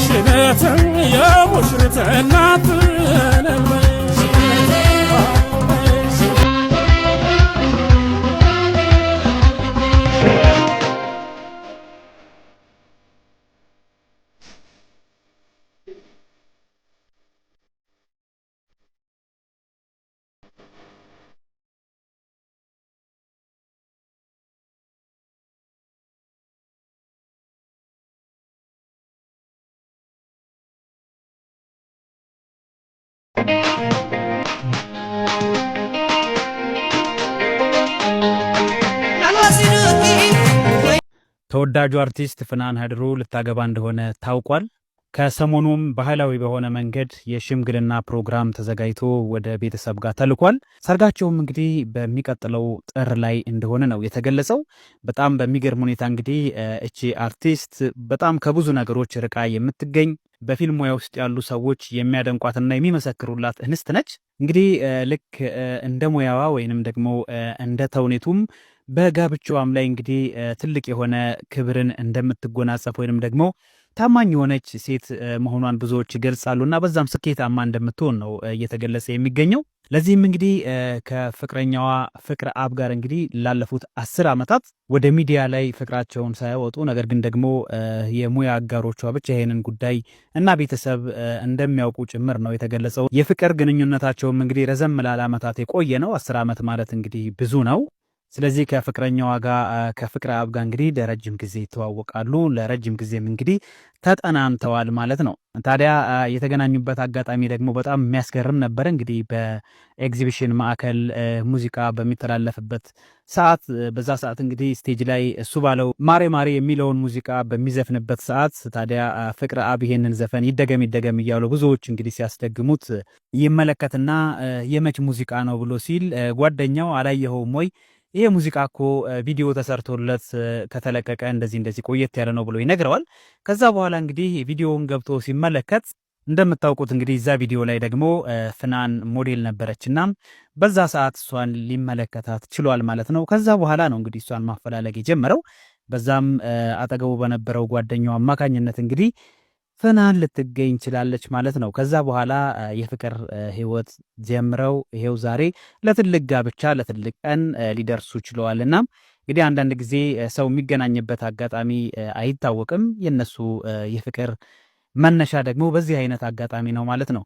ሽነትን የሙሽሪት እናት ተወዳጁ አርቲስት ፍናን ሀድሩ ልታገባ እንደሆነ ታውቋል። ከሰሞኑም ባህላዊ በሆነ መንገድ የሽምግልና ፕሮግራም ተዘጋጅቶ ወደ ቤተሰብ ጋር ተልኳል። ሰርጋቸውም እንግዲህ በሚቀጥለው ጥር ላይ እንደሆነ ነው የተገለጸው። በጣም በሚገርም ሁኔታ እንግዲህ እቺ አርቲስት በጣም ከብዙ ነገሮች ርቃ የምትገኝ በፊልም ሙያ ውስጥ ያሉ ሰዎች የሚያደንቋትና የሚመሰክሩላት እንስት ነች። እንግዲህ ልክ እንደ ሙያዋ ወይንም ደግሞ እንደ ተውኔቱም በጋብቻዋም ላይ እንግዲህ ትልቅ የሆነ ክብርን እንደምትጎናጸፍ ወይንም ደግሞ ታማኝ የሆነች ሴት መሆኗን ብዙዎች ይገልጻሉና በዛም ስኬታማ እንደምትሆን ነው እየተገለጸ የሚገኘው። ለዚህም እንግዲህ ከፍቅረኛዋ ፍቅረ አብ ጋር እንግዲህ ላለፉት 10 ዓመታት ወደ ሚዲያ ላይ ፍቅራቸውን ሳያወጡ ነገር ግን ደግሞ የሙያ አጋሮቿ ብቻ ይሄንን ጉዳይ እና ቤተሰብ እንደሚያውቁ ጭምር ነው የተገለጸው። የፍቅር ግንኙነታቸውም እንግዲህ ረዘም ላለ ዓመታት የቆየ ነው። 10 ዓመት ማለት እንግዲህ ብዙ ነው። ስለዚህ ከፍቅረኛዋ ጋር ከፍቅረ አብ ጋር እንግዲህ ለረጅም ጊዜ ይተዋወቃሉ። ለረጅም ጊዜም እንግዲህ ተጠናንተዋል ማለት ነው። ታዲያ የተገናኙበት አጋጣሚ ደግሞ በጣም የሚያስገርም ነበር። እንግዲህ በኤግዚቢሽን ማዕከል ሙዚቃ በሚተላለፍበት ሰዓት በዛ ሰዓት እንግዲህ ስቴጅ ላይ እሱ ባለው ማሬ ማሬ የሚለውን ሙዚቃ በሚዘፍንበት ሰዓት ታዲያ ፍቅረ አብ ይሄንን ዘፈን ይደገም እያሉ ብዙዎች እንግዲህ ሲያስደግሙት ይመለከትና የመች ሙዚቃ ነው ብሎ ሲል ጓደኛው አላየኸውም ወይ ይሄ ሙዚቃ እኮ ቪዲዮ ተሰርቶለት ከተለቀቀ እንደዚህ ቆየት ያለ ነው ብሎ ይነግረዋል። ከዛ በኋላ እንግዲህ ቪዲዮውን ገብቶ ሲመለከት እንደምታውቁት እንግዲህ እዛ ቪዲዮ ላይ ደግሞ ፍናን ሞዴል ነበረችና በዛ ሰዓት እሷን ሊመለከታት ችሏል ማለት ነው። ከዛ በኋላ ነው እንግዲህ እሷን ማፈላለግ የጀመረው። በዛም አጠገቡ በነበረው ጓደኛው አማካኝነት እንግዲህ ፍናን ልትገኝ ችላለች ማለት ነው። ከዛ በኋላ የፍቅር ህይወት ጀምረው ይሄው ዛሬ ለትልቅ ጋብቻ ለትልቅ ቀን ሊደርሱ ችለዋልና እንግዲህ አንዳንድ ጊዜ ሰው የሚገናኝበት አጋጣሚ አይታወቅም። የነሱ የፍቅር መነሻ ደግሞ በዚህ አይነት አጋጣሚ ነው ማለት ነው።